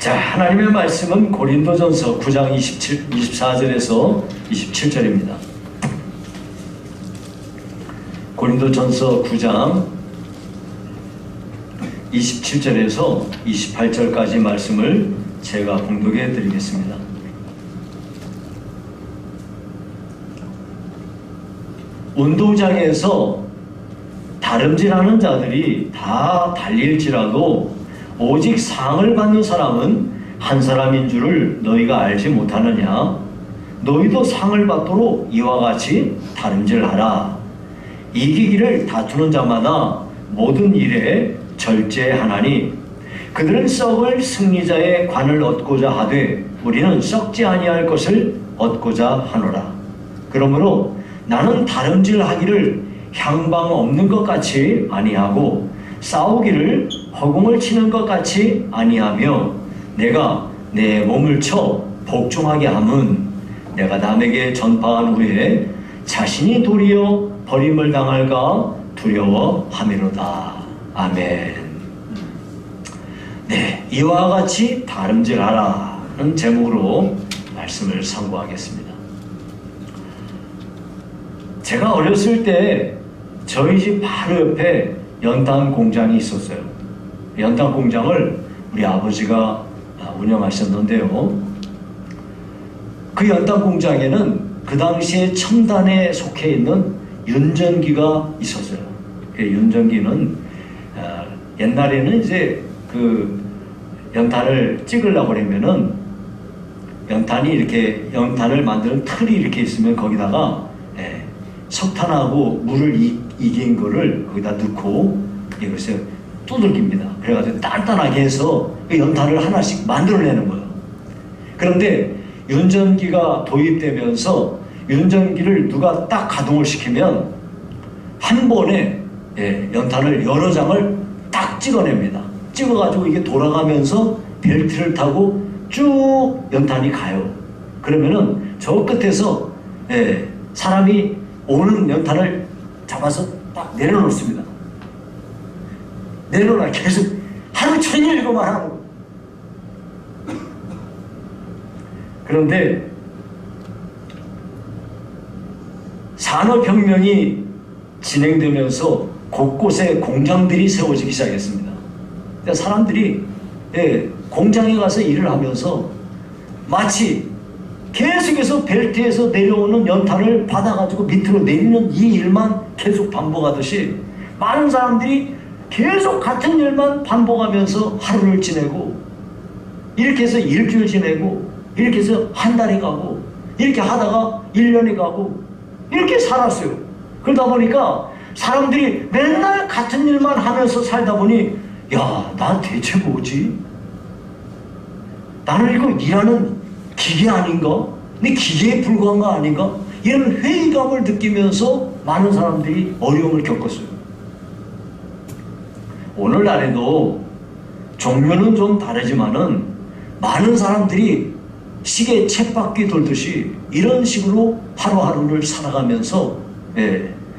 자, 하나님의 말씀은 고린도전서 9장 24절에서 27절입니다. 고린도전서 9장 27절에서 28절까지 말씀을 제가 봉독해 드리겠습니다. 운동장에서 다름질하는 자들이 다 달릴지라도 오직 상을 받는 사람은 한 사람인 줄을 너희가 알지 못하느냐? 너희도 상을 받도록 이와 같이 다름질하라. 이기기를 다투는 자마다 모든 일에 절제하나니 그들은 썩을 승리자의 관을 얻고자 하되 우리는 썩지 아니할 것을 얻고자 하노라. 그러므로 나는 다름질하기를 향방 없는 것 같이 아니하고 싸우기를 허공을 치는 것 같이 아니하며 내가 내 몸을 쳐 복종하게 함은 내가 남에게 전파한 후에 자신이 도리어 버림을 당할까 두려워함이로다. 아멘. 네, 이와 같이 다름질하라는 제목으로 말씀을 선고하겠습니다. 제가 어렸을 때 저희 집 바로 옆에 연탄 공장이 있었어요. 연탄 공장을 우리 아버지가 운영하셨는데요. 그 연탄 공장에는 그 당시에 첨단에 속해 있는 윤전기가 있었어요. 그 윤전기는 옛날에는 이제 그 연탄을 찍으려고 그러면은 연탄을 만드는 틀이 이렇게 있으면 거기다가 석탄하고 물을 이긴 거를 거기다 넣고 이것을 두들깁니다. 그래가지고 단단하게 해서 그 연탄을 하나씩 만들어내는 거예요. 그런데 윤전기가 도입되면서 윤전기를 누가 딱 가동을 시키면 한 번에 연탄을 여러 장을 딱 찍어냅니다. 찍어가지고 이게 돌아가면서 벨트를 타고 쭉 연탄이 가요. 그러면은 저 끝에서 사람이 오는 연탄을 잡아서 딱 내려놓습니다. 내려놔 계속 하루 종일 이거만 하는 거예요. 그런데 산업혁명이 진행되면서 곳곳에 공장들이 세워지기 시작했습니다. 그러니까 사람들이 공장에 가서 일을 하면서 마치 계속해서 벨트에서 내려오는 연탄을 받아가지고 밑으로 내리는 이 일만 계속 반복하듯이 많은 사람들이 계속 같은 일만 반복하면서 하루를 지내고 이렇게 해서 일주일 지내고 이렇게 해서 한 달이 가고 이렇게 하다가 1년이 가고 이렇게 살았어요. 그러다 보니까 사람들이 맨날 같은 일만 하면서 살다 보니 야, 나 대체 뭐지? 나는 이거 일하는 기계 아닌가? 내 기계에 불과한 거 아닌가? 이런 회의감을 느끼면서 많은 사람들이 어려움을 겪었어요. 오늘날에도 종류는 좀 다르지만은 많은 사람들이 시계 쳇바퀴 돌듯이 이런 식으로 하루하루를 살아가면서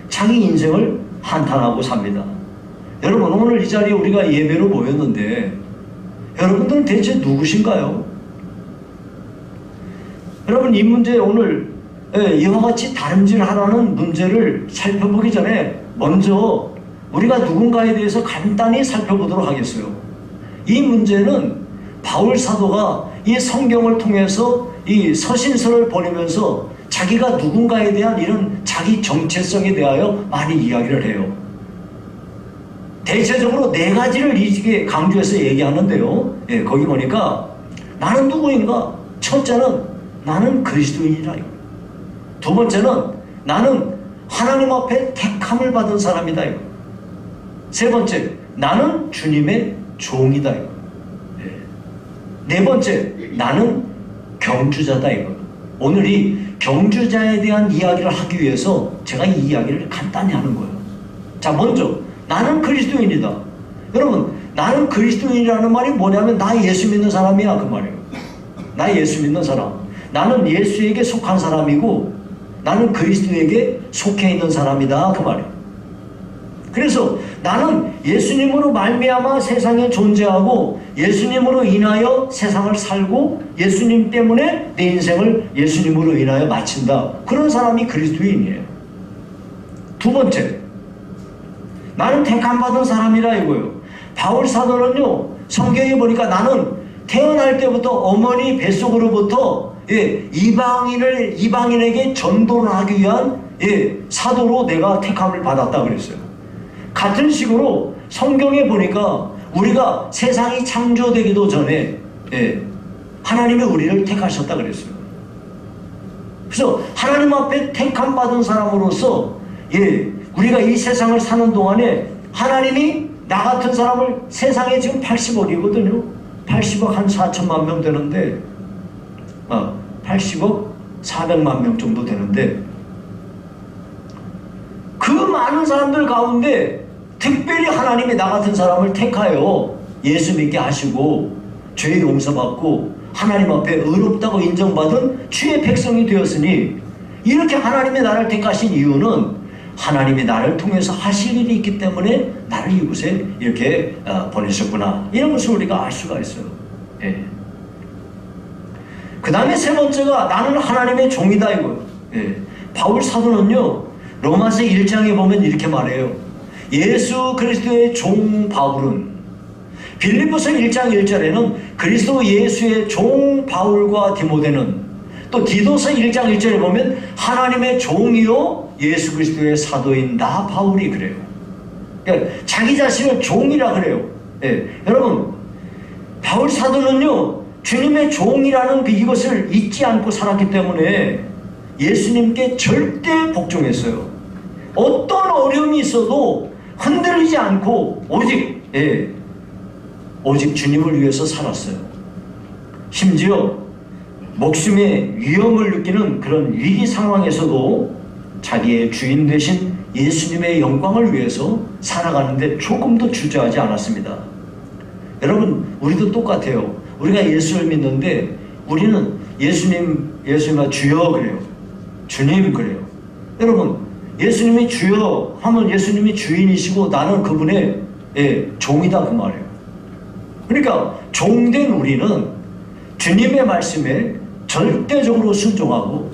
자기 인생을 한탄하고 삽니다. 여러분, 오늘 이 자리에 우리가 예배로 모였는데 여러분들은 대체 누구신가요? 여러분, 이 문제 오늘 이와 같이 다름질하라는 문제를 살펴보기 전에 먼저 우리가 누군가에 대해서 간단히 살펴보도록 하겠어요. 이 문제는 바울 사도가 이 성경을 통해서 이 서신서를 보내면서 자기가 누군가에 대한 이런 자기 정체성에 대하여 많이 이야기를 해요. 대체적으로 4가지를 이게 강조해서 얘기하는데요. 거기 보니까 나는 누구인가? 첫째는 나는 그리스도인이라. 두 번째는 나는 하나님 앞에 택함을 받은 사람이다. 세 번째, 나는 주님의 종이다. 네 번째, 나는 경주자다. 오늘 이 경주자에 대한 이야기를 하기 위해서 제가 이 이야기를 간단히 하는 거예요. 자, 먼저 나는 그리스도인이다. 여러분, 나는 그리스도인이라는 말이 뭐냐면 나 예수 믿는 사람이야, 그 말이에요. 나 예수 믿는 사람. 나는 예수에게 속한 사람이고 나는 그리스도에게 속해 있는 사람이다, 그 말이에요. 그래서 나는 예수님으로 말미암아 세상에 존재하고 예수님으로 인하여 세상을 살고 예수님 때문에 내 인생을 예수님으로 인하여 마친다. 그런 사람이 그리스도인이에요. 두 번째, 나는 택함받은 사람이라 이거예요. 바울 사도는요, 성경에 보니까 나는 태어날 때부터 어머니 뱃속으로부터 이방인에게 전도를 하기 위한 사도로 내가 택함을 받았다 그랬어요. 같은 식으로 성경에 보니까 우리가 세상이 창조되기도 전에 하나님이 우리를 택하셨다 그랬어요. 그래서 하나님 앞에 택함 받은 사람으로서 우리가 이 세상을 사는 동안에 하나님이 나 같은 사람을, 세상에 지금 80억이거든요. 80억 한 4천만 명 되는데 80억 400만 명 정도 되는데 그 많은 사람들 가운데 특별히 하나님이 나 같은 사람을 택하여 예수 믿게 하시고 죄 용서받고 하나님 앞에 의롭다고 인정받은 주의 백성이 되었으니, 이렇게 하나님이 나를 택하신 이유는 하나님이 나를 통해서 하실 일이 있기 때문에 나를 이곳에 이렇게 보내셨구나, 이런 것을 우리가 알 수가 있어요. 그 다음에 세 번째가 나는 하나님의 종이다 이거예요. 바울 사도는요, 로마서 1장에 보면 이렇게 말해요. 예수 그리스도의 종 바울은, 빌립보서 1장 1절에는 그리스도 예수의 종 바울과 디모데는, 또 디도서 1장 1절에 보면 하나님의 종이요 예수 그리스도의 사도인 나 바울이 그래요. 그러니까 자기 자신을 종이라 그래요. 여러분, 바울 사도는요, 주님의 종이라는 이것을 잊지 않고 살았기 때문에 예수님께 절대 복종했어요. 어떤 어려움이 있어도 흔들리지 않고 오직 주님을 위해서 살았어요. 심지어 목숨의 위험을 느끼는 그런 위기 상황에서도 자기의 주인 되신 예수님의 영광을 위해서 살아가는데 조금도 주저하지 않았습니다. 여러분, 우리도 똑같아요. 우리가 예수를 믿는데 우리는 예수님과 주여 그래요. 주님 그래요. 여러분, 예수님이 주여 하면 예수님이 주인이시고 나는 그분의 종이다 그 말이에요. 그러니까 종된 우리는 주님의 말씀에 절대적으로 순종하고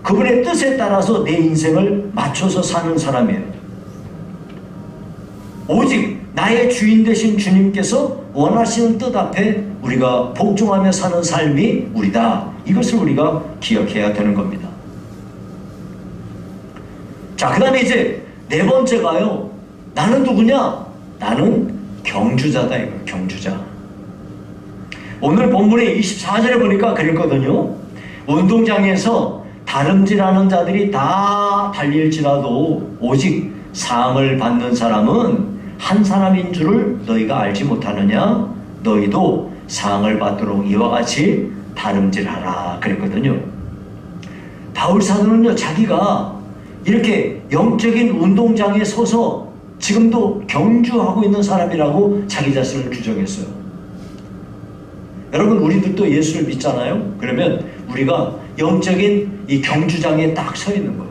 그분의 뜻에 따라서 내 인생을 맞춰서 사는 사람이에요. 오직 나의 주인 되신 주님께서 원하시는 뜻 앞에 우리가 복종하며 사는 삶이 우리다. 이것을 우리가 기억해야 되는 겁니다. 자, 그 다음에 이제 네 번째가요, 나는 누구냐? 나는 경주자다 이거예요. 경주자. 오늘 본문의 24절에 보니까 그랬거든요. 운동장에서 다름질하는 자들이 다 달릴지라도 오직 상을 받는 사람은 한 사람인 줄을 너희가 알지 못하느냐? 너희도 상을 받도록 이와 같이 다름질하라 그랬거든요. 바울 사도는요, 자기가 이렇게 영적인 운동장에 서서 지금도 경주하고 있는 사람이라고 자기 자신을 규정했어요. 여러분, 우리들도 예수를 믿잖아요. 그러면 우리가 영적인 이 경주장에 딱 서 있는 거예요.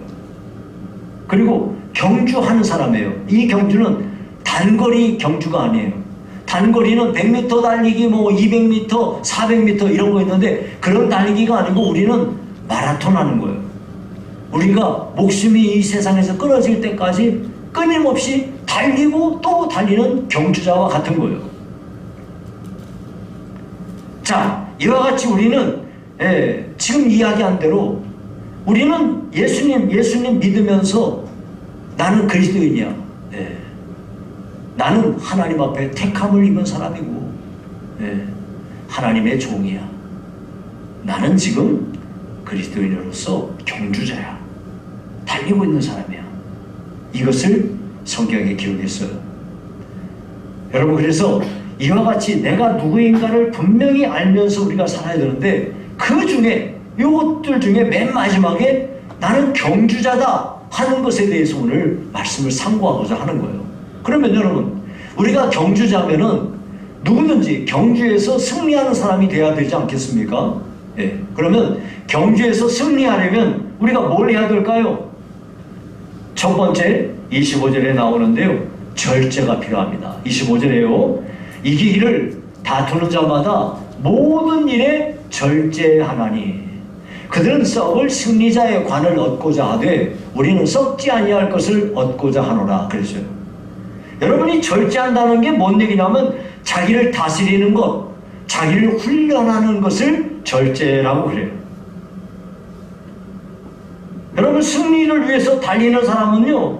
그리고 경주하는 사람이에요. 이 경주는 단거리 경주가 아니에요. 단거리는 100m 달리기, 200m, 400m 이런 거 있는데 그런 달리기가 아니고 우리는 마라톤 하는 거예요. 우리가 목숨이 이 세상에서 끊어질 때까지 끊임없이 달리고 또 달리는 경주자와 같은 거예요. 자, 이와 같이 우리는 지금 이야기한 대로 우리는 예수님 믿으면서 나는 그리스도인이야. 나는 하나님 앞에 택함을 입은 사람이고 하나님의 종이야. 나는 지금 그리스도인으로서 경주자야. 달리고 있는 사람이야. 이것을 성경에 기록했어요. 여러분, 그래서 이와 같이 내가 누구인가를 분명히 알면서 우리가 살아야 되는데 그 중에 이것들 중에 맨 마지막에 나는 경주자다 하는 것에 대해서 오늘 말씀을 상고하고자 하는 거예요. 그러면 여러분, 우리가 경주자면은 누구든지 경주에서 승리하는 사람이 돼야 되지 않겠습니까? 그러면 경주에서 승리하려면 우리가 뭘 해야 될까요? 첫 번째 25절에 나오는데요. 절제가 필요합니다. 25절에요. 이 길을 다투는 자마다 모든 일에 절제하나니 그들은 썩을 승리자의 관을 얻고자 하되 우리는 썩지 아니할 것을 얻고자 하노라 그랬어요. 여러분이 절제한다는 게 뭔 얘기냐면 자기를 다스리는 것, 자기를 훈련하는 것을 절제라고 그래요. 여러분 승리를 위해서 달리는 사람은요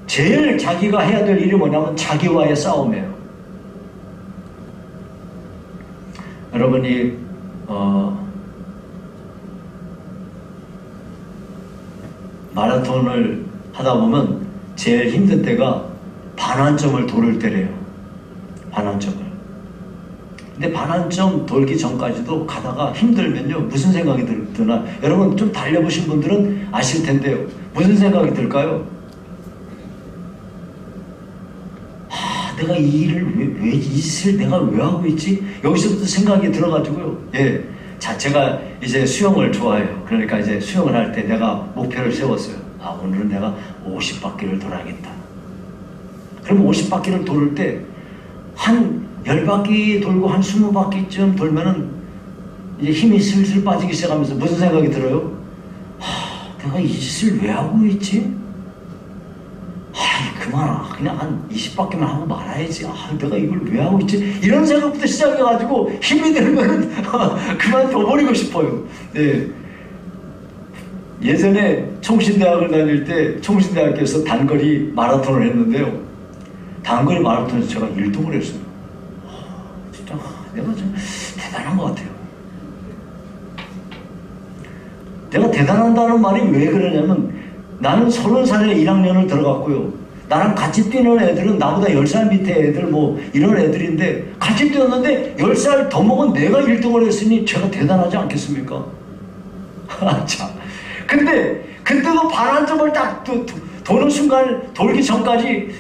제일 자기가 해야 될 일이 뭐냐면 자기와의 싸움이에요. 여러분이 마라톤을 하다 보면 제일 힘든 때가 반환점을 돌을 때래요. 반환점을. 근데 반환점 돌기 전까지도 가다가 힘들면요 무슨 생각이 드나 여러분 좀 달려보신 분들은 아실 텐데요. 무슨 생각이 들까요? 내가 이 일을 왜 이 짓을 내가 왜 하고 있지? 여기서부터 생각이 들어가지고요. 예, 자 제가 이제 수영을 좋아해요. 그러니까 이제 수영을 할 때 내가 목표를 세웠어요. 오늘은 내가 50바퀴를 돌아야겠다. 그럼 50바퀴를 돌을 때 한 10바퀴 돌고 한 20바퀴쯤 돌면은 이제 힘이 슬슬 빠지기 시작하면서 무슨 생각이 들어요? 내가 이 짓을 왜 하고 있지? 그만 그냥 한 20바퀴만 하고 말아야지. 내가 이걸 왜 하고 있지? 이런 생각부터 시작해가지고 힘이 들면 그만둬버리고 싶어요. 네. 예전에 총신대학을 다닐 때 총신대학교에서 단거리 마라톤을 했는데요. 단거리 마라톤에서 제가 1등을 했어요. 진짜 내가 좀 대단한 것 같아요. 내가 대단하다는 말이 왜 그러냐면 나는 30살에 1학년을 들어갔고요. 나랑 같이 뛰는 애들은 나보다 10살 밑에 애들 뭐 이런 애들인데 같이 뛰었는데 10살 더 먹은 내가 1등을 했으니 제가 대단하지 않겠습니까? 자, 근데 그때도 반환점을 딱 도는 순간 돌기 전까지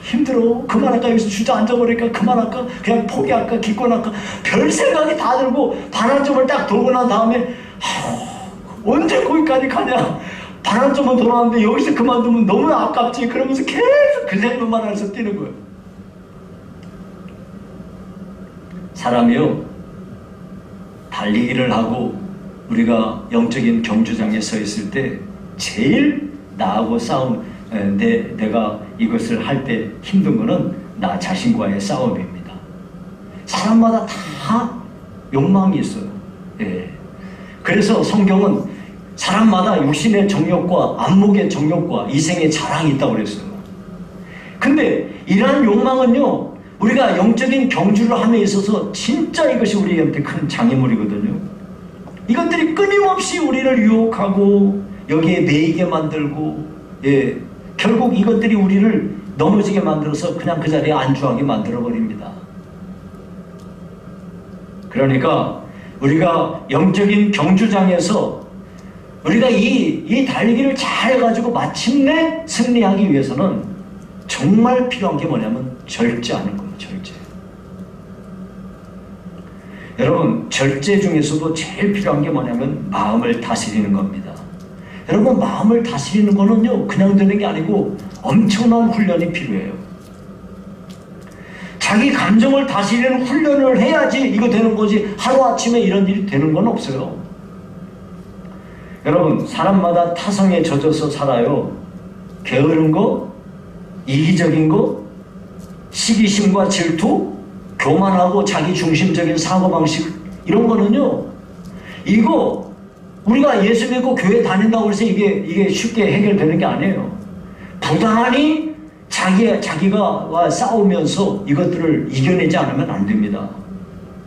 힘들어. 그만할까? 여기서 주저앉아버릴까? 그만할까? 그냥 포기할까? 기권할까? 별 생각이 다 들고 반환점을 딱 돌고 난 다음에 언제 거기까지 가냐? 반환점은 돌아왔는데 여기서 그만두면 너무 아깝지. 그러면서 계속 그 생각만 해서 뛰는 거예요. 사람이요 달리기를 하고 우리가 영적인 경주장에 서 있을 때 제일 나하고 싸움 내가 이것을 할 때 힘든 거는 나 자신과의 싸움입니다. 사람마다 다 욕망이 있어요. 예. 그래서 성경은 사람마다 육신의 정욕과 안목의 정욕과 이생의 자랑이 있다고 그랬어요. 근데 이러한 욕망은요 우리가 영적인 경주를 함에 있어서 진짜 이것이 우리한테 큰 장애물이거든요. 이것들이 끊임없이 우리를 유혹하고 여기에 매이게 만들고 예, 결국 이것들이 우리를 넘어지게 만들어서 그냥 그 자리에 안주하게 만들어버립니다. 그러니까 우리가 영적인 경주장에서 우리가 이 달리기를 잘 해가지고 마침내 승리하기 위해서는 정말 필요한 게 뭐냐면 절제하는 거예요. 절제. 여러분 절제 중에서도 제일 필요한 게 뭐냐면 마음을 다스리는 겁니다. 여러분 마음을 다스리는 거는요 그냥 되는 게 아니고 엄청난 훈련이 필요해요. 자기 감정을 다스리는 훈련을 해야지 이거 되는 거지 하루아침에 이런 일이 되는 건 없어요. 여러분 사람마다 타성에 젖어서 살아요. 게으른 거, 이기적인 거, 시기심과 질투, 교만하고 자기중심적인 사고방식 이런 거는요 이거 우리가 예수 믿고 교회 다닌다고 해서 이게 쉽게 해결되는 게 아니에요. 부단히 자기가 싸우면서 이것들을 이겨내지 않으면 안 됩니다.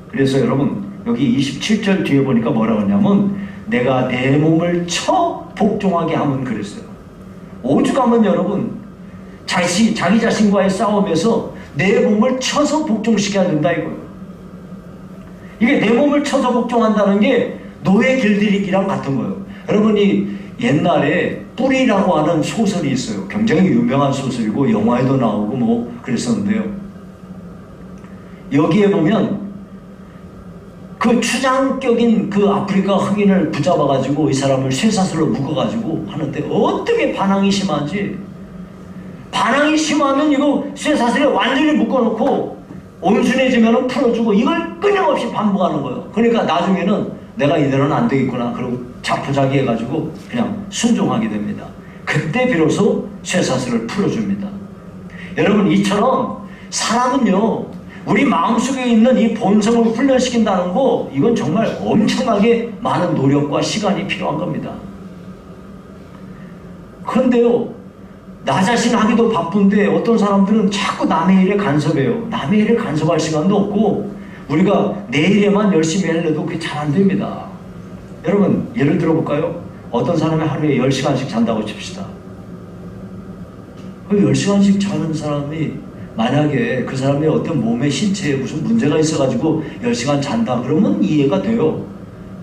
그래서 여러분 여기 27절 뒤에 보니까 뭐라고 하냐면 내가 내 몸을 쳐 복종하게 하면 그랬어요. 오죽하면 여러분 자기 자신과의 싸움에서 내 몸을 쳐서 복종시켜야 된다 이거예요. 이게 내 몸을 쳐서 복종한다는 게 노예 길들이기랑 같은 거예요. 여러분이 옛날에 뿌리라고 하는 소설이 있어요. 굉장히 유명한 소설이고 영화에도 나오고 뭐 그랬었는데요. 여기에 보면 그 추장격인 그 아프리카 흑인을 붙잡아가지고 이 사람을 쇠사슬로 묶어가지고 하는데 어떻게 반항이 심한지. 반항이 심하면 이거 쇠사슬에 완전히 묶어놓고 온순해지면 풀어주고 이걸 끊임없이 반복하는 거예요. 그러니까 나중에는 내가 이대로는 안 되겠구나. 그리고 자포자기 해가지고 그냥 순종하게 됩니다. 그때 비로소 쇠사슬을 풀어줍니다. 여러분, 이처럼 사람은요, 우리 마음속에 있는 이 본성을 훈련시킨다는 거, 이건 정말 엄청나게 많은 노력과 시간이 필요한 겁니다. 그런데요, 나 자신 하기도 바쁜데 어떤 사람들은 자꾸 남의 일에 간섭해요. 남의 일에 간섭할 시간도 없고 우리가 내 일에만 열심히 하려도 그게 잘 안 됩니다. 여러분, 예를 들어볼까요? 어떤 사람이 하루에 10시간씩 잔다고 칩시다. 그 10시간씩 자는 사람이 만약에 그 사람의 어떤 몸의 신체에 무슨 문제가 있어가지고 10시간 잔다 그러면 이해가 돼요.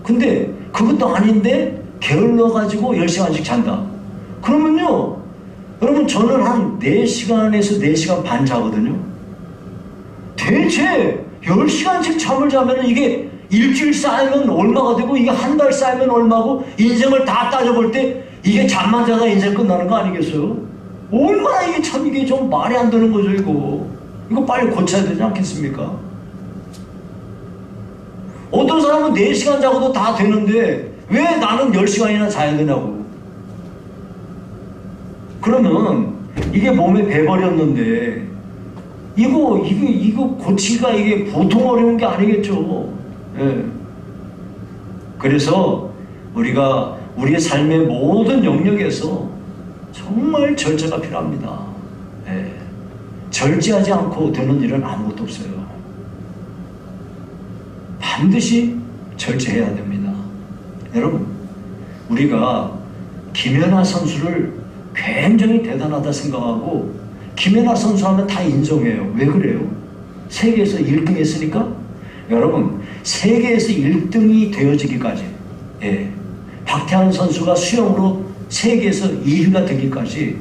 근데 그것도 아닌데 게을러가지고 10시간씩 잔다. 그러면요, 여러분, 저는 한 4시간에서 4시간 반 자거든요. 대체 10시간씩 잠을 자면 이게 일주일 쌓이면 얼마가 되고 이게 한 달 쌓이면 얼마고 인생을 다 따져볼 때 이게 잠만 자다 인생 끝나는 거 아니겠어요? 얼마나 이게 참 이게 좀 말이 안 되는 거죠, 이거. 이거 빨리 고쳐야 되지 않겠습니까? 어떤 사람은 4시간 자고도 다 되는데 왜 나는 10시간이나 자야 되냐고. 그러면 이게 몸에 배버렸는데 이거 고치기가 이게 보통 어려운 게 아니겠죠. 예. 그래서 우리가 우리의 삶의 모든 영역에서 정말 절제가 필요합니다. 예. 절제하지 않고 되는 일은 아무것도 없어요. 반드시 절제해야 됩니다. 여러분, 우리가 김연아 선수를 굉장히 대단하다 생각하고 김연아 선수 하면 다 인정해요. 왜 그래요? 세계에서 1등 했으니까? 여러분, 세계에서 1등이 되어지기까지, 예, 박태환 선수가 수영으로 세계에서 2위가 되기까지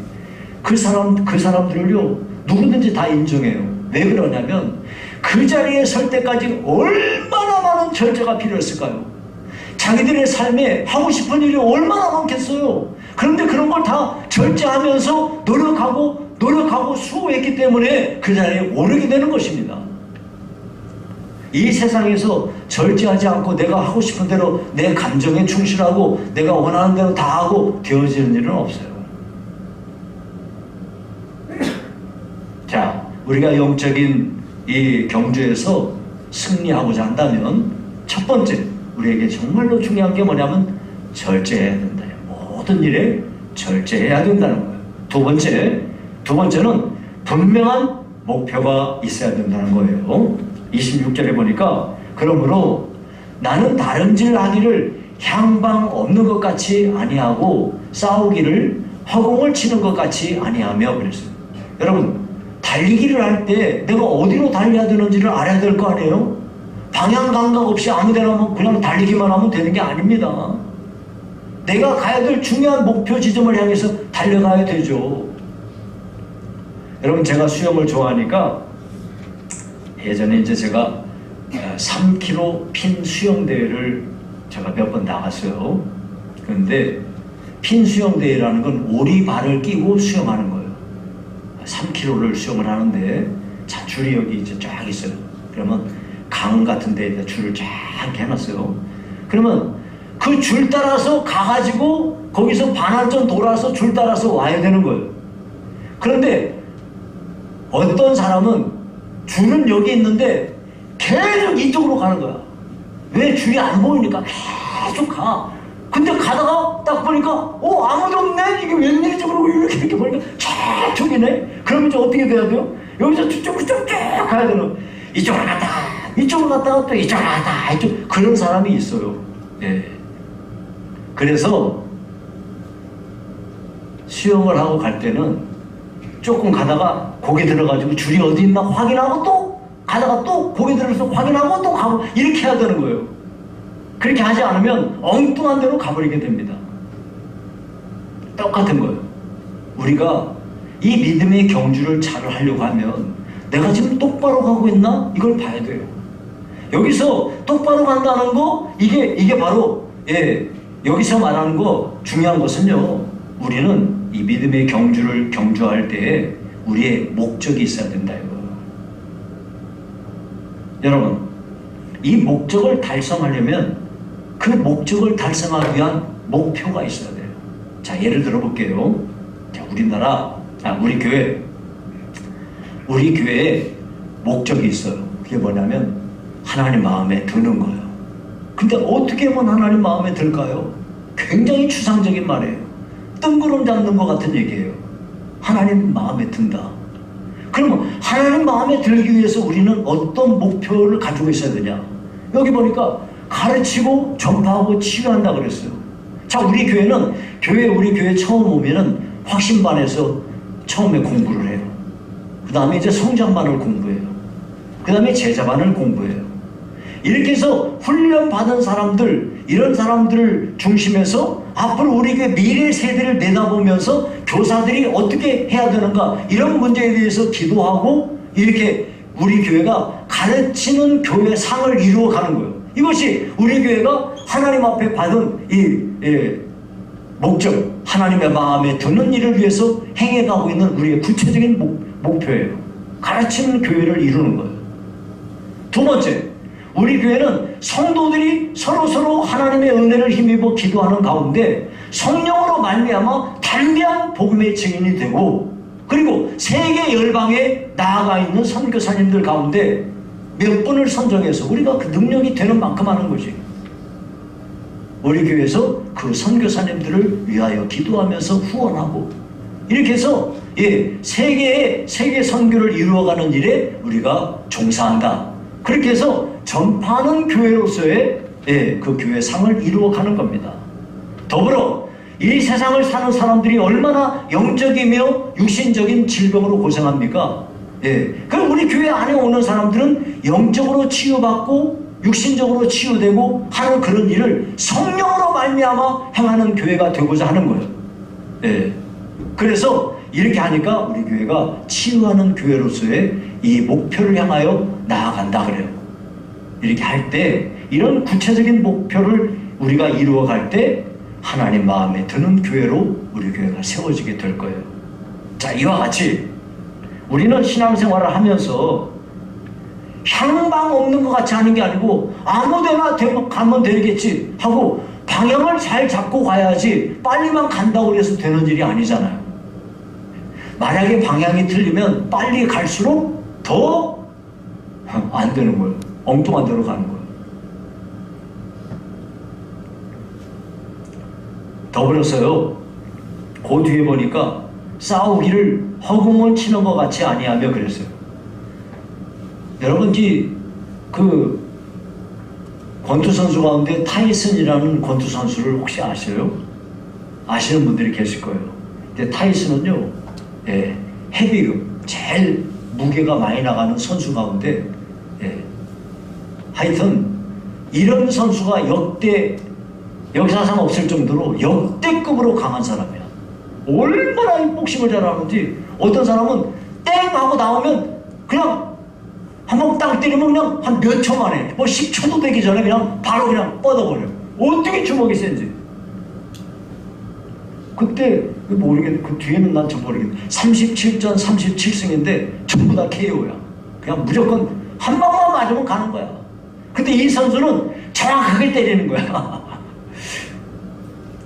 그 사람들을요, 누구든지 다 인정해요. 왜 그러냐면 그 자리에 설 때까지 얼마나 많은 절제가 필요했을까요? 자기들의 삶에 하고 싶은 일이 얼마나 많겠어요. 그런데 그런 걸 다 절제하면서 노력하고 수고했기 때문에 그 자리에 오르게 되는 것입니다. 이 세상에서 절제하지 않고 내가 하고 싶은 대로 내 감정에 충실하고 내가 원하는 대로 다 하고 되어지는 일은 없어요. 자, 우리가 영적인 이 경주에서 승리하고자 한다면 첫 번째, 우리에게 정말로 중요한 게 뭐냐면 절제해야 된다. 모든 일에 절제해야 된다는 거예요. 두 번째는 분명한 목표가 있어야 된다는 거예요. 26절에 보니까 그러므로 나는 다름질 하기를 향방 없는 것 같이 아니하고 싸우기를 허공을 치는 것 같이 아니하며 그랬어요. 여러분, 달리기를 할 때 내가 어디로 달려야 되는지를 알아야 될 거 아니에요? 방향 감각 없이 아무 데나 그냥 달리기만 하면 되는 게 아닙니다. 내가 가야 될 중요한 목표 지점을 향해서 달려가야 되죠. 여러분, 제가 수영을 좋아하니까 예전에 이제 제가 3km 핀 수영대회를 제가 몇 번 나갔어요. 그런데 핀 수영대회라는 건 오리발을 끼고 수영하는 거예요. 3km를 수영을 하는데 자, 줄이 여기 이제 쫙 있어요. 그러면 강 같은 데에다 줄을 쫙 해놨어요. 그러면 그 줄 따라서 가가지고 거기서 반환점 돌아서 줄 따라서 와야 되는 거예요. 그런데 어떤 사람은 줄은 여기 있는데 계속 이쪽으로 가는 거야. 왜? 줄이 안 보이니까 계속 가. 근데 가다가 딱 보니까 아무도 없네? 이게 웬일이지? 그러고 이렇게 보니까 저쪽이네? 그러면 이제 어떻게 돼야 돼요? 여기서 쭉 가야 되는, 이쪽으로 갔다가 또 이쪽으로 갔다 이쪽, 그런 사람이 있어요. 예. 그래서 수영을 하고 갈 때는 조금 가다가 고개 들어가지고 줄이 어디 있나 확인하고 또 가다가 또 고개 들어서 확인하고 또 가고 이렇게 해야 되는 거예요. 그렇게 하지 않으면 엉뚱한 데로 가버리게 됩니다. 똑같은 거예요. 우리가 이 믿음의 경주를 잘 하려고 하면 내가 지금 똑바로 가고 있나? 이걸 봐야 돼요. 여기서 똑바로 간다는 거, 이게 바로, 여기서 말하는 거, 중요한 것은요, 우리는 이 믿음의 경주를 경주할 때에 우리의 목적이 있어야 된다, 이거. 여러분, 이 목적을 달성하려면 그 목적을 달성하기 위한 목표가 있어야 돼요. 자, 예를 들어 볼게요. 자, 우리 교회에 목적이 있어요. 그게 뭐냐면 하나님 마음에 드는 거예요. 근데 어떻게 하면 하나님 마음에 들까요? 굉장히 추상적인 말이에요. 뜬구름 잡는 것 같은 얘기예요. 하나님 마음에 든다. 그러면 하나님 마음에 들기 위해서 우리는 어떤 목표를 가지고 있어야 되냐? 여기 보니까 가르치고 전파하고 치유한다 그랬어요. 자, 우리 교회 처음 오면은 확신반에서 처음에 공부를 해요. 그 다음에 이제 성장반을 공부해요. 그 다음에 제자반을 공부해요. 이렇게 해서 훈련받은 사람들, 이런 사람들을 중심해서 앞으로 우리 교회 미래 세대를 내다보면서 교사들이 어떻게 해야 되는가, 이런 문제에 대해서 기도하고 이렇게 우리 교회가 가르치는 교회 상을 이루어가는 거예요. 이것이 우리 교회가 하나님 앞에 받은 이 목적, 하나님의 마음에 드는 일을 위해서 행해가고 있는 우리의 구체적인 목표예요. 가르치는 교회를 이루는 거예요. 두 번째, 우리 교회는 성도들이 서로 하나님의 은혜를 힘입어 기도하는 가운데 성령으로 말미암아 담대한 복음의 증인이 되고, 그리고 세계 열방에 나아가 있는 선교사님들 가운데 몇 분을 선정해서 우리가 그 능력이 되는 만큼 하는 거지. 우리 교회에서 그 선교사님들을 위하여 기도하면서 후원하고, 이렇게 해서 세계 선교를 이루어가는 일에 우리가 종사한다. 그렇게 해서 전파하는 교회로서의 그 교회 상을 이루어가는 겁니다. 더불어 이 세상을 사는 사람들이 얼마나 영적이며 육신적인 질병으로 고생합니까? 그럼 우리 교회 안에 오는 사람들은 영적으로 치유받고 육신적으로 치유되고 하는 그런 일을 성령으로 말미암아 행하는 교회가 되고자 하는 거예요. 그래서 이렇게 하니까 우리 교회가 치유하는 교회로서의 이 목표를 향하여 나아간다 그래요. 이렇게 할 때, 이런 구체적인 목표를 우리가 이루어갈 때 하나님 마음에 드는 교회로 우리 교회가 세워지게 될 거예요. 자, 이와 같이 우리는 신앙생활을 하면서 향방 없는 것 같이 하는 게 아니고 아무데나 가면 되겠지 하고 방향을 잘 잡고 가야지 빨리만 간다고 해서 되는 일이 아니잖아요. 만약에 방향이 틀리면 빨리 갈수록 더 안 되는 거예요. 엉뚱한 데로 가는 거예요. 더불어서요, 그 뒤에 보니까 싸우기를 허공을 치는 것 같이 아니하며 그랬어요. 여러분, 그 권투 선수 가운데 타이슨이라는 권투 선수를 혹시 아셔요? 아시는 분들이 계실 거예요. 근데 타이슨은요, 헤비급, 제일 무게가 많이 나가는 선수 가운데, 하여튼 이런 선수가 역사상 없을 정도로 역대급으로 강한 사람이야. 얼마나 이 복싱을 잘하는지, 어떤 사람은 땡 하고 나오면 그냥 한번 딱 때리면 그냥 한 몇 초 만에, 뭐 10초도 되기 전에 그냥 바로 그냥 뻗어버려. 어떻게 주먹이 센지. 그때 모르겠는데, 그 뒤에는 난 좀 모르겠는데 37전 37승인데 전부 다 KO야. 그냥 무조건 한 방만 맞으면 가는 거야. 근데 이 선수는 정확하게 때리는 거야.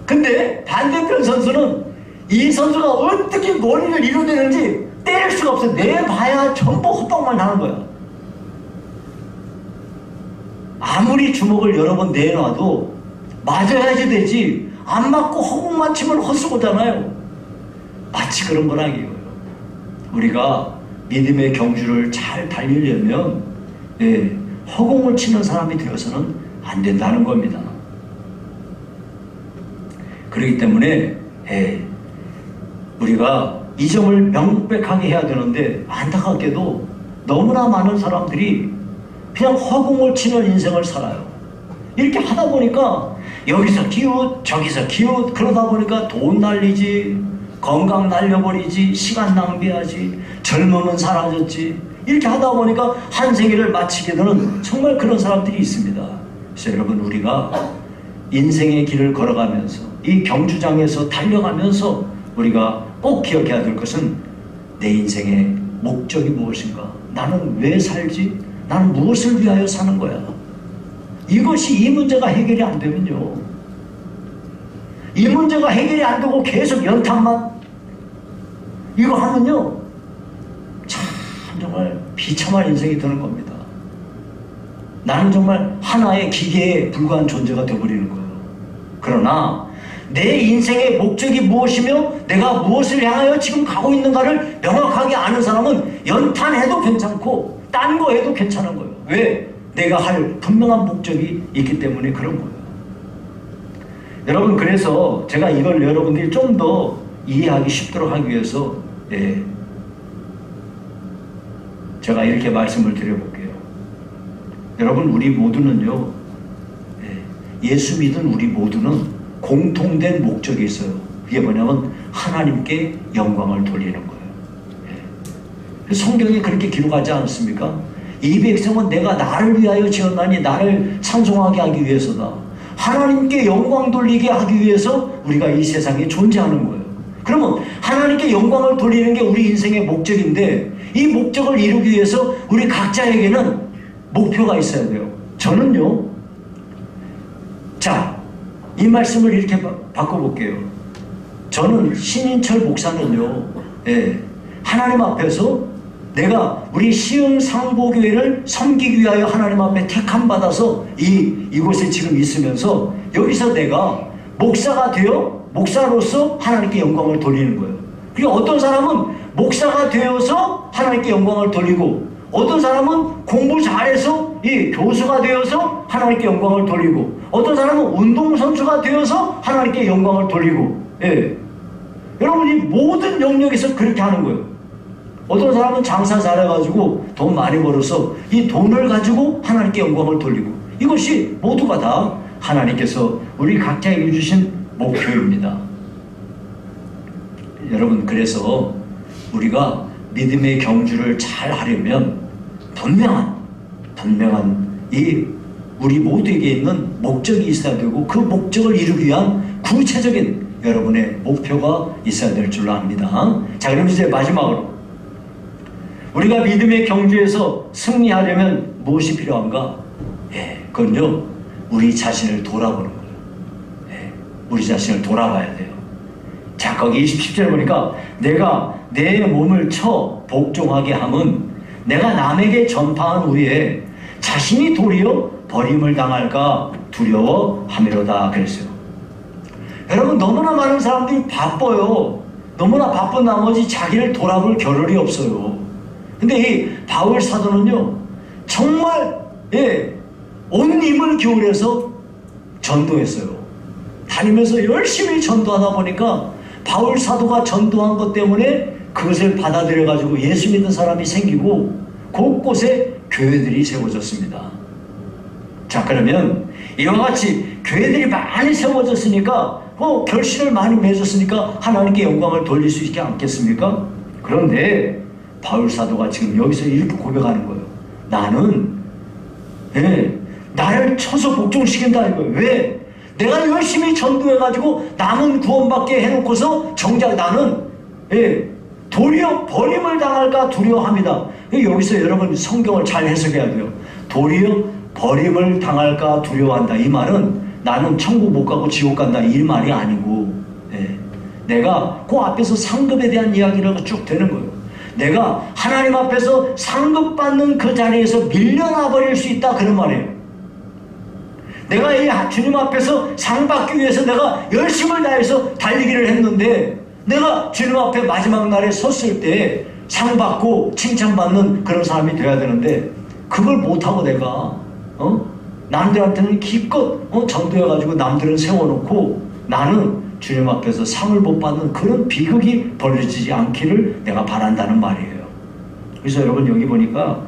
근데 반대편 선수는 이 선수가 어떻게 머리를 이루어내는지 때릴 수가 없어. 내봐야 전부 헛방만 하는 거야. 아무리 주먹을 여러 번 내놔도 맞아야지 되지, 안 맞고 허공만 치면 헛수고잖아요. 마치 그런 거라 이거예요. 우리가 믿음의 경주를 잘 달리려면 허공을 치는 사람이 되어서는 안 된다는 겁니다. 그렇기 때문에 우리가 이 점을 명백하게 해야 되는데, 안타깝게도 너무나 많은 사람들이 그냥 허공을 치는 인생을 살아요. 이렇게 하다 보니까 여기서 기웃 저기서 기웃, 그러다 보니까 돈 날리지, 건강 날려버리지, 시간 낭비하지, 젊음은 사라졌지, 이렇게 하다 보니까 한 생애를 마치게 되는 정말 그런 사람들이 있습니다. 그래서 여러분, 우리가 인생의 길을 걸어가면서 이 경주장에서 달려가면서 우리가 꼭 기억해야 될 것은 내 인생의 목적이 무엇인가? 나는 왜 살지? 나는 무엇을 위하여 사는 거야? 이것이 이 문제가 해결이 안 되면요, 이 문제가 해결이 안 되고 계속 연탄만 이거 하면요, 참 정말 비참한 인생이 되는 겁니다. 나는 정말 하나의 기계에 불과한 존재가 되어버리는 거예요. 그러나 내 인생의 목적이 무엇이며 내가 무엇을 향하여 지금 가고 있는가를 명확하게 아는 사람은 연탄해도 괜찮고 딴 거 해도 괜찮은 거예요. 왜? 내가 할 분명한 목적이 있기 때문에 그런 거예요. 여러분, 그래서 제가 이걸 여러분들이 좀 더 이해하기 쉽도록 하기 위해서 제가 이렇게 말씀을 드려볼게요. 여러분, 우리 모두는요, 예수 믿은 우리 모두는 공통된 목적이 있어요. 그게 뭐냐면 하나님께 영광을 돌리는 거예요. 성경에 그렇게 기록하지 않습니까? 이 백성은 내가 나를 위하여 지었나니 나를 찬송하게 하기 위해서다. 하나님께 영광 돌리게 하기 위해서 우리가 이 세상에 존재하는 거예요. 그러면 하나님께 영광을 돌리는 게 우리 인생의 목적인데, 이 목적을 이루기 위해서 우리 각자에게는 목표가 있어야 돼요. 저는요, 자, 이 말씀을 이렇게 바꿔볼게요. 저는 신인철 목사는요, 하나님 앞에서 내가 우리 시흥 상보교회를 섬기기 위하여 하나님 앞에 택함 받아서 이곳에 지금 있으면서 여기서 내가 목사가 되어 목사로서 하나님께 영광을 돌리는 거예요. 그리고 어떤 사람은 목사가 되어서 하나님께 영광을 돌리고, 어떤 사람은 공부 잘해서 이 교수가 되어서 하나님께 영광을 돌리고, 어떤 사람은 운동선수가 되어서 하나님께 영광을 돌리고, 여러분, 이 모든 영역에서 그렇게 하는 거예요. 어떤 사람은 장사 잘해가지고 돈 많이 벌어서 이 돈을 가지고 하나님께 영광을 돌리고, 이것이 모두가 다 하나님께서 우리 각자에게 주신 목표입니다. 여러분, 그래서 우리가 믿음의 경주를 잘 하려면 분명한 이 우리 모두에게 있는 목적이 있어야 되고, 그 목적을 이루기 위한 구체적인 여러분의 목표가 있어야 될 줄로 압니다. 자, 그럼 이제 마지막으로 우리가 믿음의 경주에서 승리하려면 무엇이 필요한가? 그건요, 우리 자신을 돌아보는 거예요. 우리 자신을 돌아봐야 돼요. 자, 거기 27절 보니까 내가 내 몸을 쳐 복종하게 함은 내가 남에게 전파한 후에 자신이 도리어 버림을 당할까 두려워함이로다 그랬어요. 여러분, 너무나 많은 사람들이 바빠요. 너무나 바쁜 나머지 자기를 돌아볼 겨를이 없어요. 근데 이 바울 사도는요, 정말 온 힘을 기울여서 전도했어요. 다니면서 열심히 전도하다 보니까 바울 사도가 전도한 것 때문에 그것을 받아들여 가지고 예수 믿는 사람이 생기고 곳곳에 교회들이 세워졌습니다. 자, 그러면 이와 같이 교회들이 많이 세워졌으니까, 결실을 많이 맺었으니까 하나님께 영광을 돌릴 수 있지 않겠습니까? 그런데 바울 사도가 지금 여기서 이렇게 고백하는 거예요. 나는 나를 쳐서 복종시킨다 이거예요. 왜? 내가 열심히 전도해가지고 남은 구원받게 해놓고서 정작 나는 도리어 버림을 당할까 두려워합니다. 여기서 여러분 성경을 잘 해석해야 돼요. 도리어 버림을 당할까 두려워한다. 이 말은 나는 천국 못 가고 지옥 간다 이 말이 아니고, 내가 그 앞에서 상급에 대한 이야기를 쭉 되는 거예요. 내가 하나님 앞에서 상급받는 그 자리에서 밀려나 버릴 수 있다 그런 말이에요. 내가 이 주님 앞에서 상 받기 위해서 내가 열심을 다해서 달리기를 했는데, 내가 주님 앞에 마지막 날에 섰을 때 상 받고 칭찬받는 그런 사람이 돼야 되는데, 그걸 못하고 내가 남들한테는 기껏 전도해가지고 남들은 세워놓고 나는 주님 앞에서 상을 못 받는 그런 비극이 벌어지지 않기를 내가 바란다는 말이에요. 그래서 여러분, 여기 보니까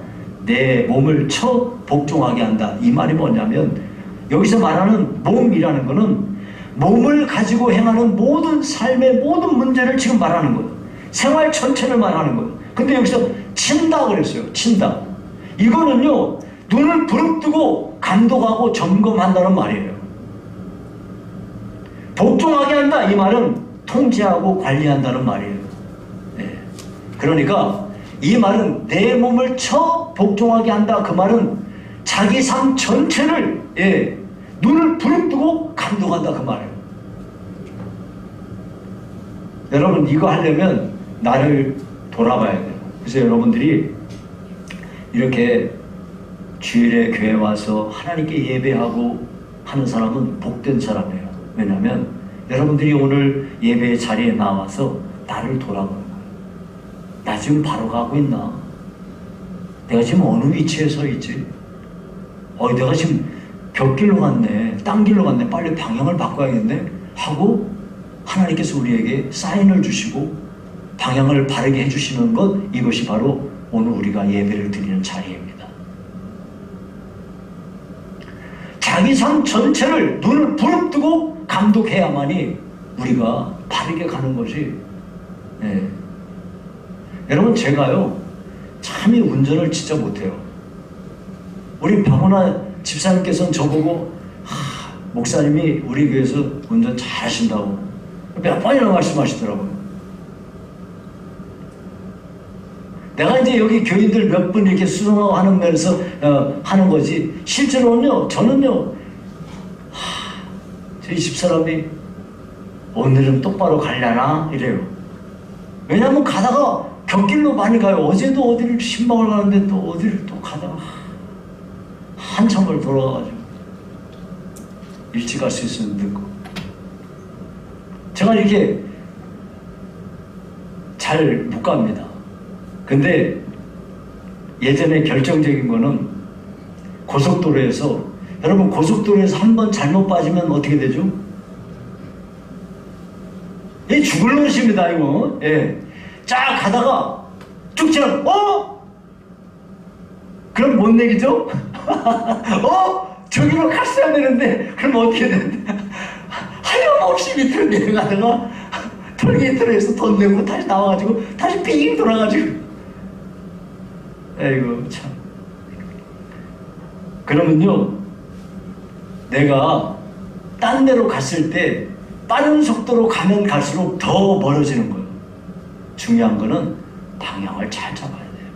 내 몸을 쳐 복종하게 한다. 이 말이 뭐냐면, 여기서 말하는 몸이라는 거는 몸을 가지고 행하는 모든 삶의 모든 문제를 지금 말하는 거예요. 생활 전체를 말하는 거예요. 근데 여기서 친다 그랬어요. 친다. 이거는요, 눈을 부릅뜨고 감독하고 점검한다는 말이에요. 복종하게 한다, 이 말은 통제하고 관리한다는 말이에요. 네. 그러니까 이 말은 내 몸을 복종하게 한다. 그 말은 자기 삶 전체를 눈을 부릅뜨고 감독한다. 그 말이에요. 여러분, 이거 하려면 나를 돌아봐야 돼요. 그래서 여러분들이 이렇게 주일에 교회 와서 하나님께 예배하고 하는 사람은 복된 사람이에요. 왜냐하면 여러분들이 오늘 예배의 자리에 나와서 나를 돌아보는 거예요. 나 지금 바로 가고 있나? 내가 지금 어느 위치에 서 있지? 내가 지금 곁길로 갔네, 딴 길로 갔네, 빨리 방향을 바꿔야겠네 하고 하나님께서 우리에게 사인을 주시고 방향을 바르게 해주시는 것, 이것이 바로 오늘 우리가 예배를 드리는 자리입니다. 자기 삶 전체를 눈을 부릅뜨고 감독해야만이 우리가 바르게 가는 것이. 여러분, 제가요 참이 운전을 진짜 못해요. 우리 박원아 집사님께서는 저보고 목사님이 우리 교회에서 운전 잘하신다고 몇 번이나 말씀하시더라고요. 내가 이제 여기 교인들 몇 분 이렇게 수송하고 하는 면에서 하는 거지, 실제로는요, 저는요, 저희 집사람이 오늘은 똑바로 가려나 이래요. 왜냐하면 가다가 곁길로 많이 가요. 어제도 어디를 신방을 가는데 또 어디를 또 가다가 한참을 돌아가가지고 일찍 갈 수 있으면 늦고. 제가 이렇게 잘 못 갑니다. 근데 예전에 결정적인 거는 고속도로에서, 여러분 고속도로에서 한 번 잘못 빠지면 어떻게 되죠? 죽을 노릇입니다, 이거. 쫙 가다가 쭉 지나, 그럼 못 내기죠? 저기로 갔어야 되는데, 그럼 어떻게 되는데? 하염없이 밑으로 내려가다가 톨게이트에서 돈 내고 다시 나와가지고 다시 빙 돌아가지고. 아이고 참. 그러면요, 내가 딴 데로 갔을 때 빠른 속도로 가면 갈수록 더 멀어지는 거예요. 중요한 거는 방향을 잘 잡아야 돼요.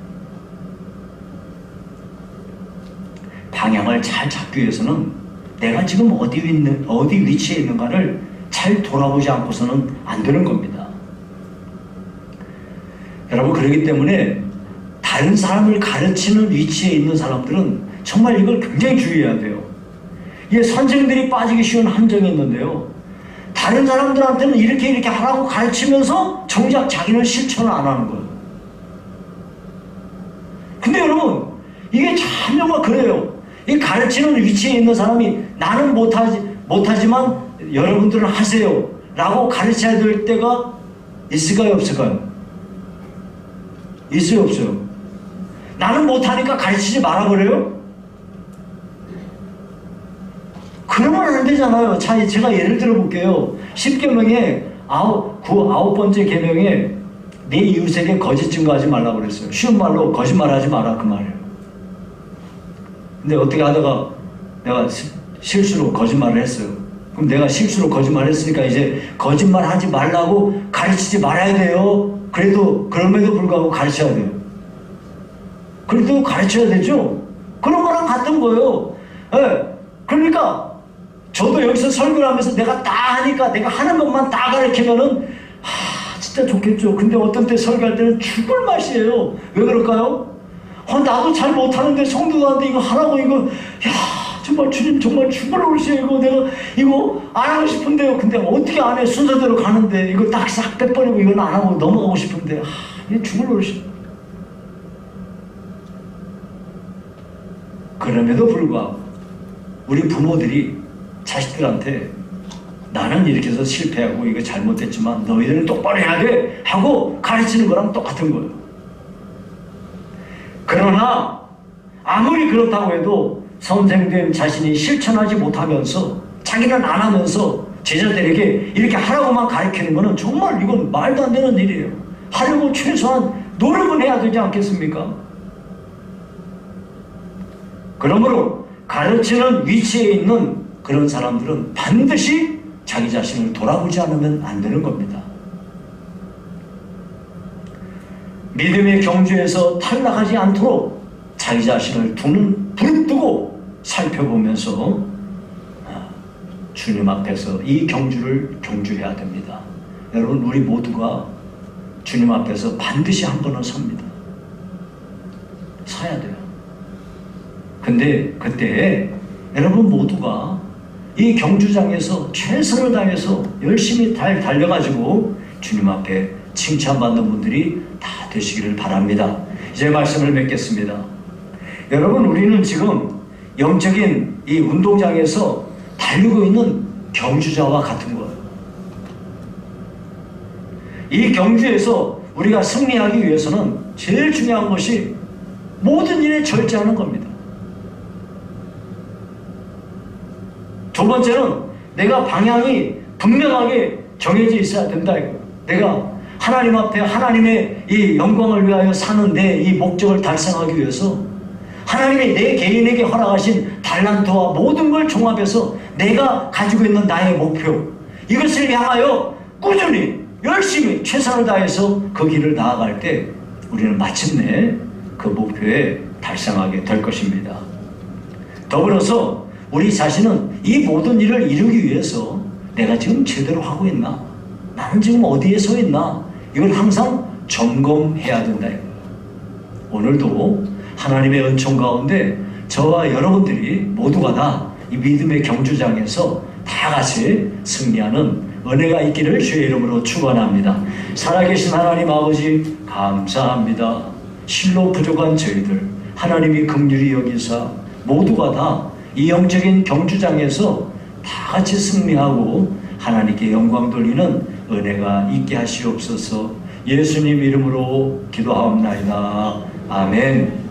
방향을 잘 잡기 위해서는 내가 지금 어디 위치에 있는가를 잘 돌아보지 않고서는 안 되는 겁니다. 여러분, 그렇기 때문에 다른 사람을 가르치는 위치에 있는 사람들은 정말 이걸 굉장히 주의해야 돼요. 선생들이 빠지기 쉬운 함정이 있는데요, 다른 사람들한테는 이렇게 하라고 가르치면서 정작 자기는 실천을 안 하는 거예요. 근데 여러분, 이게 참 정말 그래요. 이 가르치는 위치에 있는 사람이 나는 못하지만 여러분들은 하세요 라고 가르쳐야 될 때가 있을까요, 없을까요? 있어요, 없어요? 나는 못하니까 가르치지 마라 그래요? 그러면 안 되잖아요. 제가 예를 들어 볼게요. 10계명에 아홉 번째 계명에 네 이웃에게 거짓 증거하지 말라고 그랬어요. 쉬운 말로 거짓말하지 마라, 그 말이에요. 근데 어떻게 하다가 내가 실수로 거짓말을 했어요. 그럼 내가 실수로 거짓말을 했으니까 이제 거짓말하지 말라고 가르치지 말아야 돼요. 그럼에도 불구하고 가르쳐야 돼요. 그래도 가르쳐야 되죠. 그런 거랑 같은 거예요. 그러니까 저도 여기서 설교를 하면서 내가 다 하니까 내가 하는 것만 다 가르치면은 진짜 좋겠죠. 근데 어떤 때 설교할 때는 죽을 맛이에요. 왜 그럴까요? 나도 잘 못하는데 성도들한테 이거 하라고, 이거 정말 주님 정말 죽을 노릇이에요. 내가 이거 안 하고 싶은데요. 근데 어떻게 안 해? 순서대로 가는데 이거 딱 싹 빼버리고 이건 안 하고 넘어가고 싶은데 이게 죽을 노릇이에요. 그럼에도 불구하고 우리 부모들이 자식들한테 나는 이렇게 해서 실패하고 이거 잘못했지만 너희들은 똑바로 해야 돼 하고 가르치는 거랑 똑같은 거예요. 그러나 아무리 그렇다고 해도 선생된 자신이 실천하지 못하면서 자기는 안 하면서 제자들에게 이렇게 하라고만 가르치는 거는 정말 이건 말도 안 되는 일이에요. 하려고 최소한 노력은 해야 되지 않겠습니까? 그러므로 가르치는 위치에 있는 그런 사람들은 반드시 자기 자신을 돌아보지 않으면 안 되는 겁니다. 믿음의 경주에서 탈락하지 않도록 자기 자신을 부릅뜨고 살펴보면서 주님 앞에서 이 경주를 경주해야 됩니다. 여러분, 우리 모두가 주님 앞에서 반드시 한 번은 섭니다. 서야 돼요. 근데 그때 여러분 모두가 이 경주장에서 최선을 다해서 열심히 달려가지고 주님 앞에 칭찬받는 분들이 다 되시기를 바랍니다. 이제 말씀을 맺겠습니다. 여러분, 우리는 지금 영적인 이 운동장에서 달리고 있는 경주자와 같은 거예요. 이 경주에서 우리가 승리하기 위해서는 제일 중요한 것이 모든 일에 절제하는 겁니다. 두 번째는 내가 방향이 분명하게 정해져 있어야 된다. 내가 하나님 앞에 하나님의 이 영광을 위하여 사는데 이 목적을 달성하기 위해서 하나님이 내 개인에게 허락하신 달란트와 모든 걸 종합해서 내가 가지고 있는 나의 목표, 이것을 향하여 꾸준히 열심히 최선을 다해서 그 길을 나아갈 때 우리는 마침내 그 목표에 달성하게 될 것입니다. 더불어서 우리 자신은 이 모든 일을 이루기 위해서 내가 지금 제대로 하고 있나? 나는 지금 어디에 서 있나? 이걸 항상 점검해야 된다. 오늘도 하나님의 은총 가운데 저와 여러분들이 모두가 다 이 믿음의 경주장에서 다 같이 승리하는 은혜가 있기를 주의 이름으로 축원합니다. 살아계신 하나님 아버지 감사합니다. 실로 부족한 저희들 하나님이 긍휼히 여기사 모두가 다 이 영적인 경주장에서 다 같이 승리하고 하나님께 영광 돌리는 은혜가 있게 하시옵소서. 예수님 이름으로 기도하옵나이다. 아멘.